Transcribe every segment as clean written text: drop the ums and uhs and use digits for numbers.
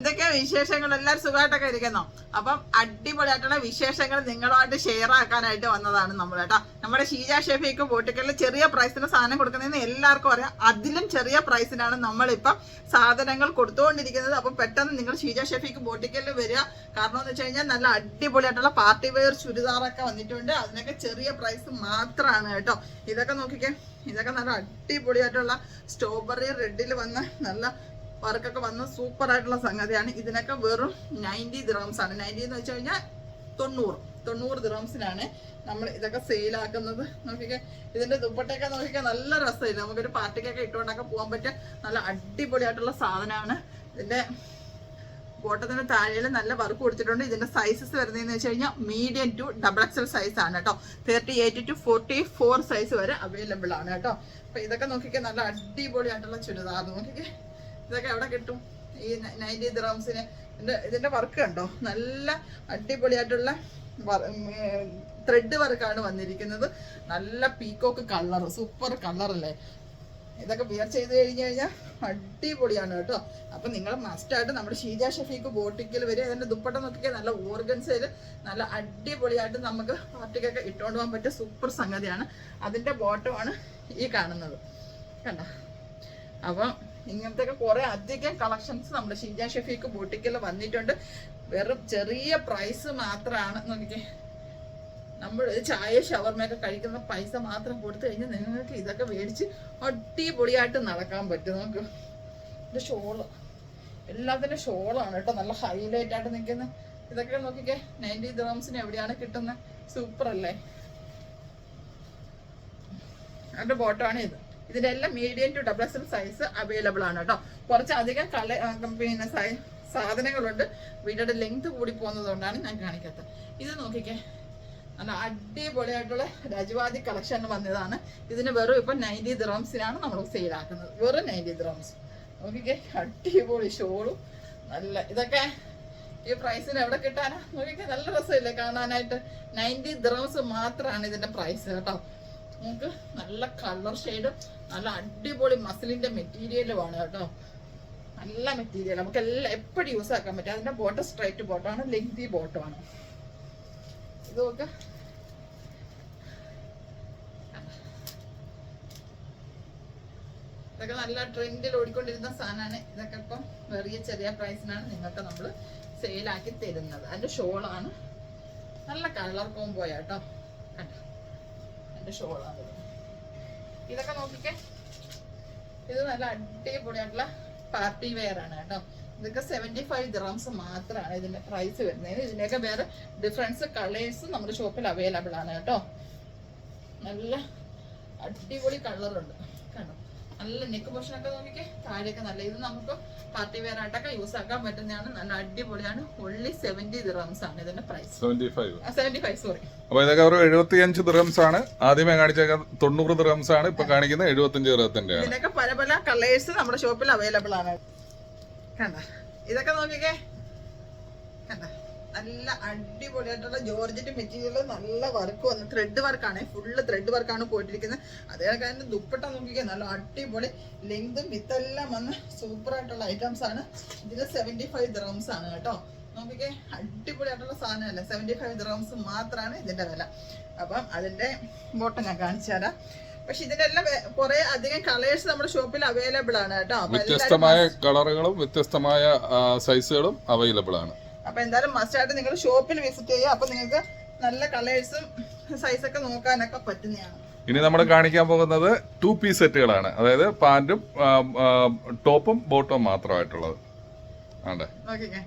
ഇതൊക്കെ വിശേഷങ്ങൾ എല്ലാവരും സുഖമായിട്ടൊക്കെ ഇരിക്കുന്നു. അപ്പം അടിപൊളിയായിട്ടുള്ള വിശേഷങ്ങൾ നിങ്ങളുമായിട്ട് ഷെയർ ആക്കാനായിട്ട് വന്നതാണ് നമ്മൾ കേട്ടോ. നമ്മുടെ ഷീജ ഷെഫിക്ക് ബോട്ടിക്കലിൽ ചെറിയ പ്രൈസിന് സാധനം കൊടുക്കുന്നതെന്ന് എല്ലാവർക്കും അറിയാം. അതിലും ചെറിയ പ്രൈസിനാണ് നമ്മളിപ്പം സാധനങ്ങൾ കൊടുത്തുകൊണ്ടിരിക്കുന്നത്. അപ്പം പെട്ടെന്ന് നിങ്ങൾ ഷീജ ഷെഫിക്ക് ബോട്ടിക്കലിൽ വരിക. കാരണം എന്ന് വെച്ച് കഴിഞ്ഞാൽ നല്ല അടിപൊളിയായിട്ടുള്ള പാർട്ടി വെയർ ചുരിദാറൊക്കെ വന്നിട്ടുണ്ട്. അതിനൊക്കെ ചെറിയ പ്രൈസ് മാത്രമാണ് കേട്ടോ. ഇതൊക്കെ നോക്കിക്കേ, ഇതൊക്കെ നല്ല അടിപൊളിയായിട്ടുള്ള സ്ട്രോബെറി റെഡിൽ വന്ന നല്ല വർക്കൊക്കെ വന്ന് സൂപ്പർ ആയിട്ടുള്ള സംഗതിയാണ്. ഇതിനൊക്കെ വെറും 90 ദിർഹംസ് ആണ്. 90 എന്ന് വെച്ച് കഴിഞ്ഞാൽ 90 ദിർഹംസിനാണ് നമ്മൾ ഇതൊക്കെ സെയിലാക്കുന്നത്. നോക്കിക്കേ, ഇതിന്റെ ദുപ്പട്ടയൊക്കെ നോക്കിക്കാൻ നല്ല രസമില്ല. നമുക്കൊരു പാർട്ടിക്കൊക്കെ ഇട്ടുകൊണ്ടൊക്കെ പോകാൻ പറ്റിയ നല്ല അടിപൊളിയായിട്ടുള്ള സാധനമാണ്. ഇതിന്റെ ബോട്ടത്തിന് താഴെ നല്ല വർക്ക് കൊടുത്തിട്ടുണ്ട്. ഇതിന്റെ സൈസസ് വരുന്നതെന്ന് വെച്ച് കഴിഞ്ഞാൽ മീഡിയം ടു XXL സൈസ് ആണ് കേട്ടോ. 38 to 44 സൈസ് വരെ അവൈലബിൾ ആണ് കേട്ടോ. അപ്പൊ ഇതൊക്കെ നോക്കിക്കാൻ നല്ല അടിപൊളിയായിട്ടുള്ള ചുരിദാർ. നോക്കിക്കേ, ഇതൊക്കെ എവിടെ കിട്ടും ഈ 90 ദിർഹംസിന്? ഇതിന്റെ വർക്ക് കണ്ടോ, നല്ല അടിപൊളിയായിട്ടുള്ള ത്രെഡ് വർക്കാണ് വന്നിരിക്കുന്നത്. നല്ല പീക്കോക്ക് കളർ, സൂപ്പർ കളറല്ലേ. ഇതൊക്കെ വിയർ ചെയ്ത് കഴിഞ്ഞ് കഴിഞ്ഞാൽ അടിപൊളിയാണ് കേട്ടോ. അപ്പൊ നിങ്ങൾ മസ്റ്റായിട്ട് നമ്മുടെ ഷീജ ഷെഫിക്ക് ബോട്ടിക്കൽ വരെ. അതിന്റെ ദുപ്പട്ട നോക്കിയാൽ നല്ല ഓർഗൻസയിൽ നല്ല അടിപൊളിയായിട്ട് നമുക്ക് പാർട്ടിക്കൊക്കെ ഇട്ടുകൊണ്ട് പോകാൻ പറ്റിയ സൂപ്പർ സംഗതിയാണ്. അതിന്റെ ബോട്ടമാണ് ഈ കാണുന്നത്, കണ്ടോ. അപ്പം ഇങ്ങനത്തെ കുറെ അധികം കളക്ഷൻസ് നമ്മുടെ ഷീജ ഷെഫിക്ക് ബോട്ടിക്കൽ വന്നിട്ടുണ്ട്. വെറും ചെറിയ പ്രൈസ് മാത്രമാണ്. നോക്കിക്കേ, നമ്മൾ ചായ ഷവർമയൊക്കെ കഴിക്കുന്ന പൈസ മാത്രം കൊടുത്തു കഴിഞ്ഞാൽ നിങ്ങൾക്ക് ഇതൊക്കെ മേടിച്ച് അടിപൊളിയായിട്ട് നടക്കാൻ പറ്റും. നമുക്ക് ഇത് ഷോള്, എല്ലാത്തിൻ്റെ ഷോളാണ് കേട്ടോ, നല്ല ഹൈലൈറ്റ് ആയിട്ട് നിൽക്കുന്ന. ഇതൊക്കെ നോക്കിക്കേ, 90 ദിർഹംസിന് എവിടെയാണ് കിട്ടുന്നത്? സൂപ്പർ അല്ലേ. അതിൻ്റെ ബോട്ടമാണ് ഇത്. ഇതിന്റെ എല്ലാം medium to XXL size available ആണ് കേട്ടോ. കുറച്ചധികം പിന്നെ സാധനങ്ങളുണ്ട്. വീഡിയോയുടെ ലെങ്ത് കൂടി പോകുന്നതുകൊണ്ടാണ് ഞാൻ കാണിക്കാത്തത്. ഇത് നോക്കിക്കേ, നല്ല അടിപൊളിയായിട്ടുള്ള രജവാദി കളക്ഷൻ വന്നതാണ്. ഇതിന് വെറും ഇപ്പം 90 ദിർഹംസിനാണ് നമ്മൾ സെയിലാക്കുന്നത്. വെറും 90 ദിർഹംസ്. നോക്കിക്കേ, അടിപൊളി ഷോളും നല്ല. ഇതൊക്കെ ഈ പ്രൈസിന് എവിടെ കിട്ടാനാ? നോക്കിക്കേ, നല്ല രസമില്ലേ കാണാനായിട്ട്. 90 ദിർഹംസ് മാത്രമാണ് ഇതിന്റെ പ്രൈസ് കേട്ടോ. നമുക്ക് നല്ല കളർ ഷെയ്ഡും നല്ല അടിപൊളി മസിലിന്റെ മെറ്റീരിയലുമാണ് കേട്ടോ. നല്ല മെറ്റീരിയൽ, നമുക്ക് എല്ലാം എപ്പോഴും യൂസ് ആക്കാൻ പറ്റും. അതിന്റെ ബോട്ടം സ്ട്രൈറ്റ് ബോട്ടമാണ്, ലെങ്തി ബോട്ടമാണ്. ഇതൊക്കെ ഇതൊക്കെ നല്ല ട്രെൻഡിൽ ഓടിക്കൊണ്ടിരുന്ന സാധനമാണ്. ഇതൊക്കെ ഇപ്പം ചെറിയ പ്രൈസിനാണ് നിങ്ങൾക്ക് നമ്മൾ സെയിലാക്കി തരുന്നത്. അതിന്റെ ഷോളാണ്, നല്ല കളർ കോംബോയാട്ടോ. കണ്ടോ, അതിന്റെ ഷോളാണ്. ഇതൊക്കെ നോക്കിക്കേ, ഇത് നല്ല അടിപൊളിയായിട്ടുള്ള പാർട്ടി വെയർ ആണ് കേട്ടോ. ഇതൊക്കെ 75 ദിർഹംസ് മാത്രമാണ് ഇതിന്റെ പ്രൈസ് വരുന്നത്. ഇതിന്റെയൊക്കെ വേറെ ഡിഫറൻസ് കളേഴ്സ് നമ്മുടെ ഷോപ്പിൽ അവൈലബിൾ ആണ് കേട്ടോ. നല്ല അടിപൊളി കളറുണ്ട് കണ്ടോ. നല്ല നെക്ക് പോർഷനൊക്കെ നോക്കിക്കേ, താഴെയൊക്കെ നല്ല. ഇത് നമുക്ക് പാർട്ടി വെയർ ആയിട്ടൊക്കെ യൂസ് ആക്കാൻ പറ്റുന്നതാണ്. നല്ല അടിപൊളിയാണ്. ഓൺലി 70 ദിർഹംസ് ആണ് ഇതിന്റെ പ്രൈസ്. 75 സോറി. അപ്പൊ ഇതൊക്കെ ഒരു 75 ദിർഹംസ് ആണ്. ആദ്യമേ കാണിച്ചേക്കാൻ 90 ദിർഹംസ് ആണ്. ഇപ്പൊ കാണിക്കുന്നത് 75 ദിർഹത്തിന്റെ. ഇതിനൊക്കെ പല പല കളേഴ്സ് നമ്മുടെ ഷോപ്പിൽ അവൈലബിൾ ആണ്. കണ്ട, ഇതൊക്കെ നോക്കിക്കേ, കണ്ട, നല്ല അടിപൊളിയായിട്ടുള്ള ജോർജറ്റ് മെറ്റീരിയൽ, നല്ല വർക്ക് വന്ന് ത്രെഡ് വർക്കാണ്, ഫുള്ള് ത്രെഡ് വർക്കാണ് പോയിട്ടിരിക്കുന്നത്. അതേ കണക്ക് ദുപ്പട്ട നോക്കിക്കേ, നല്ല അടിപൊളി ലെങ്തും വിത്തെല്ലാം വന്ന് സൂപ്പർ ആയിട്ടുള്ള ഐറ്റംസ് ആണ്. ഇതിന് 75 ദിർഹംസ് ആണ് കേട്ടോ. നോക്കിക്കേ, അടിപൊളിയായിട്ടുള്ള സാധനമല്ലേ. 75 ദിർഹംസ് മാത്രമാണ് ഇതിന്റെ വില. അപ്പം അതിന്റെ ബോട്ടം ഞാൻ കാണിച്ചു തരാം. പക്ഷെ ഇതിനെല്ലാം കുറെ അധികം കളേഴ്സ് നമ്മുടെ ഷോപ്പിൽ അവൈലബിൾ ആണ് കേട്ടോ. വ്യത്യസ്തമായ കളറുകളും വ്യത്യസ്തമായ സൈസുകളും അവൈലബിൾ ആണ്. അപ്പൊ എന്തായാലും മസ്റ്റായിട്ട് നിങ്ങൾ ഷോപ്പിൽ വിസിറ്റ് ചെയ്യുക. അപ്പൊ നിങ്ങൾക്ക് നല്ല കളേഴ്സും സൈസൊക്കെ നോക്കാനൊക്കെ പറ്റുന്നതാണ്. ഇനി നമ്മൾ കാണിക്കാൻ പോകുന്നത് 2 പീസ് സെറ്റുകളാണ്. അതായത് പാന്റും ടോപ്പും ബോട്ടവും മാത്രമായിട്ടുള്ളത്. ഓക്കെ,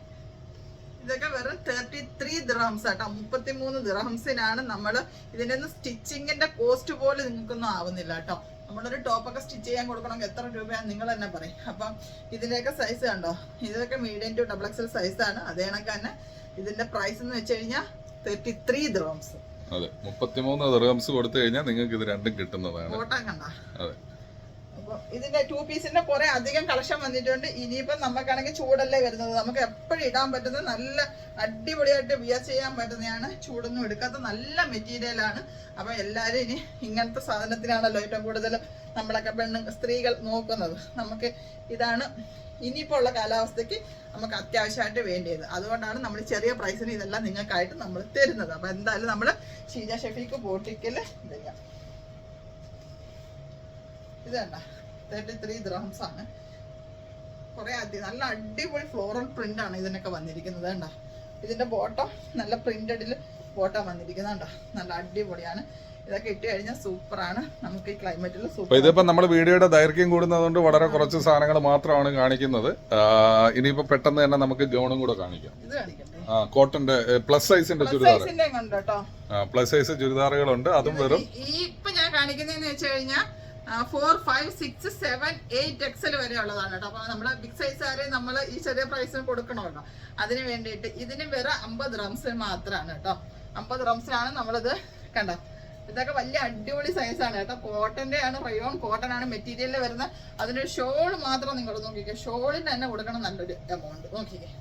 ഇതൊക്കെ വെറും 33 ദിർഹംസ് ആട്ടോ. 33 ദിർഹംസിനാണ് നമ്മൾ. ഇതിന്റെ ഒന്നും സ്റ്റിച്ചിങ്ങിന്റെ കോസ്റ്റ് പോലും നിങ്ങൾക്കൊന്നും ആവുന്നില്ല കേട്ടോ. നമ്മളൊരു ടോപ്പൊക്കെ സ്റ്റിച്ച് ചെയ്യാൻ കൊടുക്കണമെങ്കിൽ എത്ര രൂപയാണ് നിങ്ങൾ തന്നെ പറയും. അപ്പം ഇതിന്റെയൊക്കെ സൈസ് കണ്ടോ, ഇതൊക്കെ മീഡിയം ടു XXL സൈസാണ്. അതേ കണക്ക് തന്നെ ഇതിന്റെ പ്രൈസ് എന്ന് വെച്ച് കഴിഞ്ഞാൽ 33 ദിർഹംസ്. അതെ, 33 ദിർഹംസ് കൊടുത്തു കഴിഞ്ഞാൽ നിങ്ങൾക്ക് ഇത് രണ്ടും കിട്ടുന്നതാണ്. കോട്ടൺ കണ്ട, അതെ, അപ്പൊ ഇതിന്റെ 2 പീസിന്റെ കുറെ അധികം കളക്ഷൻ വന്നിട്ടുണ്ട്. ഇനിയിപ്പം നമുക്കാണെങ്കിൽ ചൂടല്ലേ വരുന്നത്, നമുക്ക് എപ്പോഴും ഇടാൻ പറ്റുന്ന നല്ല അടിപൊളിയായിട്ട് വിയർ ചെയ്യാൻ പറ്റുന്നതാണ്. ചൂടൊന്നും എടുക്കാത്ത നല്ല മെറ്റീരിയലാണ്. അപ്പൊ എല്ലാരും ഇനി ഇങ്ങനത്തെ സാധനത്തിനാണല്ലോ ഏറ്റവും കൂടുതൽ നമ്മളൊക്കെ സ്ത്രീകൾ നോക്കുന്നത്. നമുക്ക് ഇതാണ് ഇനിയിപ്പോൾ ഉള്ള കാലാവസ്ഥയ്ക്ക് നമുക്ക് അത്യാവശ്യമായിട്ട് വേണ്ടിയത്. അതുകൊണ്ടാണ് നമ്മൾ ചെറിയ പ്രൈസിന് ഇതെല്ലാം നിങ്ങൾക്കായിട്ട് നമ്മൾ തരുന്നത്. അപ്പൊ എന്തായാലും നമ്മൾ ഷീജ ഷെഫീക്ക് ബോട്ടിക്കൽ ചെയ്യാം. ഇത് കണ്ട 33 dirhams ആണ്. കുറെ നല്ല അടിപൊളി ഫ്ലോറൽ പ്രിന്റ് ആണ് ഇതിനൊക്കെ വന്നിരിക്കുന്നത്. കണ്ട ഇതിന്റെ ബോട്ടം നല്ല പ്രിന്റഡിൽ ബോട്ടം വന്നിരിക്കുന്നത്. കണ്ട നല്ല അടിപൊളിയാണ്. ഇതൊക്കെ ഇട്ട് കഴിഞ്ഞാൽ സൂപ്പറാണ്. നമുക്ക് ഈ ക്ലൈമറ്റിൽ സൂപ്പർ. ഇതിപ്പോ നമ്മുടെ വീഡിയോയുടെ ദൈർഘ്യം കൂടുന്നതുകൊണ്ട് വളരെ കുറച്ച് സാധനങ്ങൾ മാത്രമാണ് കാണിക്കുന്നത്. ഇനിയിപ്പോ പെട്ടെന്ന് തന്നെ നമുക്ക് ഗൗണും കൂടെ കാണിക്കാം. ഇത് കാണിക്കട്ടെ. കോട്ടന്റെ പ്ലസ് സൈസിന്റെ ചുരിദാർ, പ്ലസ് സൈസ് ചുരിദാറുകളുണ്ട്. അതും വെറും ഈ ഇപ്പൊ ഞാൻ കാണിക്കുന്നതെന്ന് വെച്ച് കഴിഞ്ഞാൽ 4, 5, 6, 7, 8 XL വരെ ഉള്ളതാണ് കേട്ടോ. അപ്പൊ നമ്മള് ബിഗ് സൈസുകാരെ നമ്മൾ ഈ ചെറിയ പ്രൈസിന് കൊടുക്കണമല്ലോ. അതിന് വേണ്ടിയിട്ട് ഇതിന് വേറെ 50 dirhams മാത്രമാണ് കേട്ടോ. 50 dirhamsനാണ് നമ്മളിത് കണ്ടോ. ഇതൊക്കെ വലിയ അടിപൊളി സൈസാണ് കേട്ടോ. കോട്ടന്റെ ആണ്, റയോൺ കോട്ടൺ ആണ് മെറ്റീരിയലിൽ വരുന്ന. അതിനൊരു ഷോൾ മാത്രം നിങ്ങൾ നോക്കിക്കേ. ഷോളിന് തന്നെ കൊടുക്കണം നല്ലൊരു എമൗണ്ട്. നോക്കിക്കേ,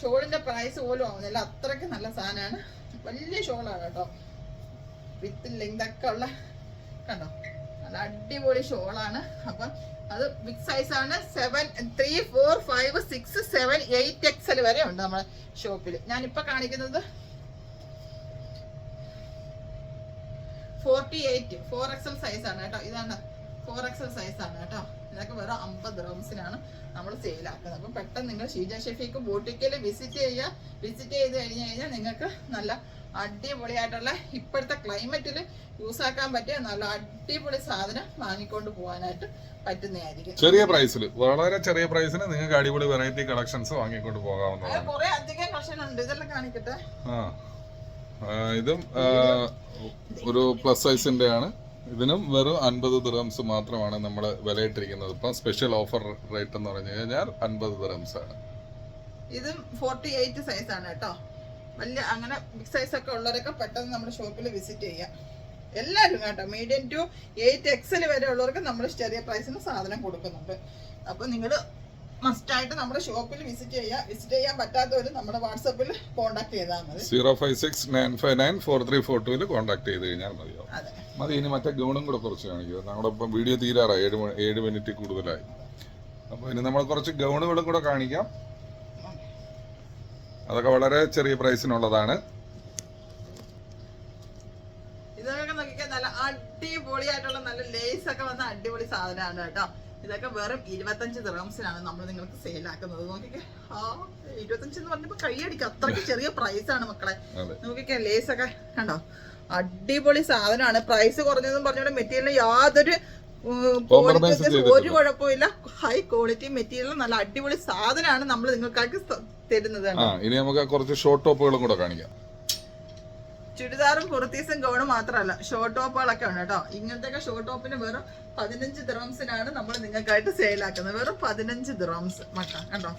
ഷോളിന്റെ പ്രൈസ് പോലും ആവുന്നില്ല, അത്രയ്ക്ക് നല്ല സാധനമാണ്. വലിയ ഷോളാണ് കേട്ടോ, വിത്ത് ലെങ്ത് ഒക്കെ ഉള്ള. കണ്ടോ നല്ല അടിപൊളി ഷോളാണ്. അപ്പം അത് ബിഗ് സൈസാണ്. 7, 3, 4, 5, 6, 7, 8 XL വരെ ഉണ്ട് നമ്മുടെ ഷോപ്പിൽ. ഞാനിപ്പോൾ കാണിക്കുന്നത് 48 4XL സൈസാണ് കേട്ടോ. ഇതാണ് 4XL സൈസാണ് കേട്ടോ. ഇതൊക്കെ വെറും 50 dirhamsനാണ് നമ്മൾ സെയിലാക്കുന്നത്. അപ്പം പെട്ടെന്ന് നിങ്ങൾ ഷീജ ഷെഫീക്ക് ബോട്ടിക്കൽ വിസിറ്റ് ചെയ്യുക. വിസിറ്റ് ചെയ്ത് കഴിഞ്ഞാൽ നിങ്ങൾക്ക് നല്ല അടിപൊളിയായിട്ടുള്ള ഇപ്പോഴത്തെ ക്ലൈമറ്റിൽ യൂസ് ആക്കാൻ പറ്റിയ നല്ല അടിപൊളി സാധനം വാങ്ങിക്കൊണ്ട് പോകാനായിട്ട് പറ്റുന്നതായിരിക്കും. ചെറിയ പ്രൈസിൽ, വളരെ ചെറിയ പ്രൈസിന് നിങ്ങൾക്ക് അടിപൊളി വെറൈറ്റി കളക്ഷൻസ് വാങ്ങിക്കൊണ്ട് പോകാവുന്നതാണ്. കുറെ അധികം കളക്ഷൻ ഉണ്ട്. ഇതെല്ലാം കാണിക്കട്ടെ. ഇതും ഒരു പ്ലസ് സൈസിന്റെ ആണ്. ഇതിനും വെറും 50 dirhams മാത്രമാണ് നമ്മൾ വിലയിട്ടിരിക്കുന്നത്. ഇപ്പം സ്പെഷ്യൽ ഓഫർ റേറ്റ് എന്ന് പറഞ്ഞു കഴിഞ്ഞാൽ 50 dirhams ആണ്. ഇതും 48 സൈസാണ് കേട്ടോ. വലിയ അങ്ങനെ ബിഗ് സൈസ് ഒക്കെ ഉള്ളവരൊക്കെ പെട്ടെന്ന് നമ്മുടെ ഷോപ്പിൽ വിസിറ്റ് ചെയ്യാം. എല്ലാവരും കേട്ടോ, മീഡിയം ടു 8 XL വരെ ഉള്ളവർക്ക് നമ്മൾ ചെറിയ പ്രൈസിന് സാധനം കൊടുക്കുന്നുണ്ട്. അപ്പോൾ നിങ്ങൾ മസ്റ്റായിട്ട് നമ്മുടെ ഷോപ്പിൽ വിസിറ്റ് ചെയ്യുക. വിസിറ്റ് ചെയ്യാൻ പറ്റാത്തവർ നമ്മുടെ വാട്സപ്പിൽ കോൺടാക്ട് ചെയ്താൽ മതി. 056-959-4342 കോൺടാക്ട് ചെയ്ത് കഴിഞ്ഞാൽ മതിയാവും. മതി. ഇനി മറ്റേ ഗൗണും കൂടെ കുറച്ച് കാണിക്കുക. നമ്മുടെ ഇപ്പം വീഡിയോ തീരാറായി, 7 മിനിറ്റ് കൂടുതലായി. അപ്പോൾ ഇനി നമ്മൾ കുറച്ച് ഗൗണുകളും കൂടെ കാണിക്കാം. അതൊക്കെ വളരെ ചെറിയ പ്രൈസിനുള്ളതാണ്. ഇതൊക്കെ നോക്കിക്കാൻ നല്ല അടിപൊളിയായിട്ടുള്ള നല്ല ലേസ് ഒക്കെ വന്ന അടിപൊളി സാധനമാണ് കേട്ടോ. ഇതൊക്കെ വെറും 25 dirhamsനാണ് നമ്മൾ നിങ്ങൾക്ക് സെയിലാക്കുന്നത്. നോക്കിക്കേ, 25 എന്ന് പറഞ്ഞപ്പോ കൈയടിക്കുക, അത്രയ്ക്ക് ചെറിയ പ്രൈസ് ആണ് മക്കളെ. നോക്കിക്കേ, ലേസ് ഒക്കെ കണ്ടോ, അടിപൊളി സാധനമാണ്. പ്രൈസ് കുറഞ്ഞതെന്നും പറഞ്ഞോണ്ട് മെറ്റീരിയൽ യാതൊരു ഒരു കുഴപ്പമില്ല. ഹൈ ക്വാളിറ്റി മെറ്റീരിയൽ, നല്ല അടിപൊളി സാധനമാണ് നമ്മൾ നിങ്ങൾക്കായിട്ട് തരുന്നത്. ഇനി നമുക്ക് കുറച്ച് ഷോർട്ട് ടോപ്പുകളും കൂടെ കാണിക്കാം. ചുരിദാറും കുർത്തീസും ഗൗണും മാത്രമല്ല, ഷോർട്ട് ടോപ്പുകളൊക്കെ ഉണ്ട് കേട്ടോ. ഇങ്ങനത്തെ ഷോർട്ട് ടോപ്പിന് വെറും 15 dirhamsനാണ് നമ്മൾ നിങ്ങൾക്കായിട്ട് സെയിലാക്കുന്നത്. വെറും 15 dirhams മക്ക കണ്ടോ.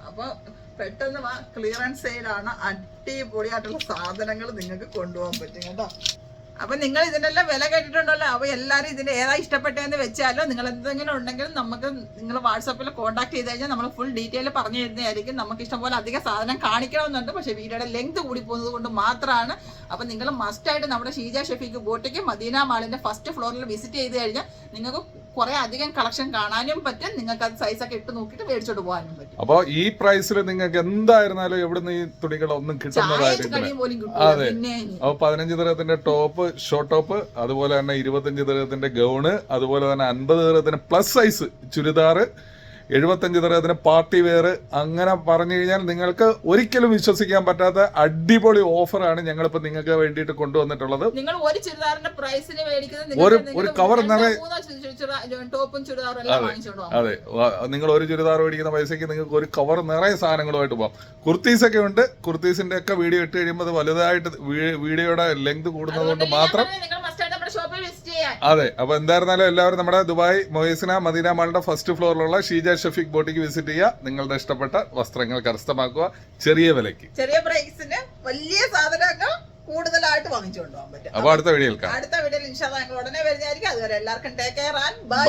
അപ്പൊ പെട്ടെന്ന് ക്ലിയറൻസ് സെയിലാണ്. അടിപൊളിയായിട്ടുള്ള സാധനങ്ങൾ നിങ്ങൾക്ക് കൊണ്ടുപോകാൻ പറ്റും കേട്ടോ. അപ്പൊ നിങ്ങൾ ഇതിനെല്ലാം വില കേട്ടിട്ടുണ്ടല്ലോ. അപ്പൊ എല്ലാവരും ഇതിന്റെ ഏതാ ഇഷ്ടപ്പെട്ടതെന്ന് വെച്ചാലോ, നിങ്ങൾ എന്തെങ്കിലും ഉണ്ടെങ്കിലും നമുക്ക് നിങ്ങൾ വാട്സാപ്പിൽ കോൺടാക്ട് ചെയ്ത് കഴിഞ്ഞാൽ നമ്മൾ ഫുൾ ഡീറ്റെയിൽ പറഞ്ഞു തരുന്നതായിരിക്കും. നമുക്ക് ഇഷ്ടംപോലെ അധികം സാധനം കാണിക്കണമെന്നുണ്ട്, പക്ഷെ വീഡിയോയുടെ ലെങ്ത് കൂടി പോകുന്നത് കൊണ്ട് മാത്രമാണ്. അപ്പൊ നിങ്ങൾ മസ്റ്റായിട്ട് നമ്മുടെ ഷീജ ഷെഫീക്ക് ബോട്ടിക്ക് മദീന മാളിന്റെ ഫസ്റ്റ് ഫ്ലോറിൽ വിസിറ്റ് ചെയ്ത് കഴിഞ്ഞാൽ നിങ്ങൾക്ക് കുറെ അധികം കളക്ഷൻ കാണാനും പറ്റും. നിങ്ങൾക്ക് അത് സൈസൊക്കെ ഇട്ട് നോക്കിയിട്ട് മേടിച്ചോട്ട് പോകാനും പറ്റും. അപ്പൊ ഈ പ്രൈസിൽ നിങ്ങൾക്ക് എന്തായിരുന്നാലും എവിടുന്ന് ഈ തുണികളൊന്നും കിട്ടുന്നതായിരിക്കും. അതെ, അപ്പൊ 15 dirhamത്തിന്റെ ടോപ്പ്, ഷോർട്ട് ടോപ്പ്, അതുപോലെ തന്നെ 25 dirhamത്തിന്റെ ഗൗണ്, അതുപോലെ തന്നെ 50 dirhamത്തിന് പ്ലസ് സൈസ് ചുരിദാർ, 75 dirhamത്തിന് പാർട്ടി വെയർ. അങ്ങനെ പറഞ്ഞു കഴിഞ്ഞാൽ നിങ്ങൾക്ക് ഒരിക്കലും വിശ്വസിക്കാൻ പറ്റാത്ത അടിപൊളി ഓഫറാണ് ഞങ്ങളിപ്പോ നിങ്ങൾക്ക് വേണ്ടിയിട്ട് കൊണ്ടുവന്നിട്ടുള്ളത്. നിങ്ങൾ ഒരു ചുരിദാറിന്റെ പ്രൈസിന് ഒരു കവർ നിറയെ ടോപ്പും ചുരിദാറും എല്ലാം വാങ്ങിച്ചോണ്ട് പോകാം. അതെ, നിങ്ങൾ ഒരു ചുരിദാർ മേടിക്കുന്ന പൈസക്ക് നിങ്ങൾക്ക് ഒരു കവർ നിറയെ സാധനങ്ങളുമായിട്ട് പോകാം. കുർത്തീസൊക്കെ ഉണ്ട്. കുർത്തീസിന്റെ ഒക്കെ വീഡിയോ ഇട്ട് കഴിയുമ്പോൾ വലുതായിട്ട് വീഡിയോയുടെ ലെങ്ത് കൂടുന്നത് കൊണ്ട് മാത്രം. അതെ, അപ്പൊ എന്തായിരുന്നാലും എല്ലാവരും നമ്മുടെ ദുബായ് മൊയ്സിന മദീന മാളിന്റെ ഫസ്റ്റ് ഫ്ലോറിലുള്ള ഷീജ ഷെഫീക്ക് ബോട്ടിക്ക് വിസിറ്റ് ചെയ്യുക. നിങ്ങളുടെ ഇഷ്ടപ്പെട്ട വസ്ത്രങ്ങൾ കരസ്ഥമാക്കുക ചെറിയ വിലയ്ക്ക്, ചെറിയ പ്രൈസിന് വലിയ സാധനങ്ങൾ കൂടുതലായിട്ട് വാങ്ങിച്ചു കൊണ്ടുപോകാൻ പറ്റും. അപ്പൊ അടുത്ത വീഡിയോയിൽ അടുത്ത വീഡിയോയിൽ ഇൻഷാ അല്ലാഹ് ഞങ്ങൾ ഉടനെ വരുന്നതായിരിക്കും. അതുവരെ എല്ലാവർക്കും ടേക്ക് കെയർ ആൻഡ് ബൈ.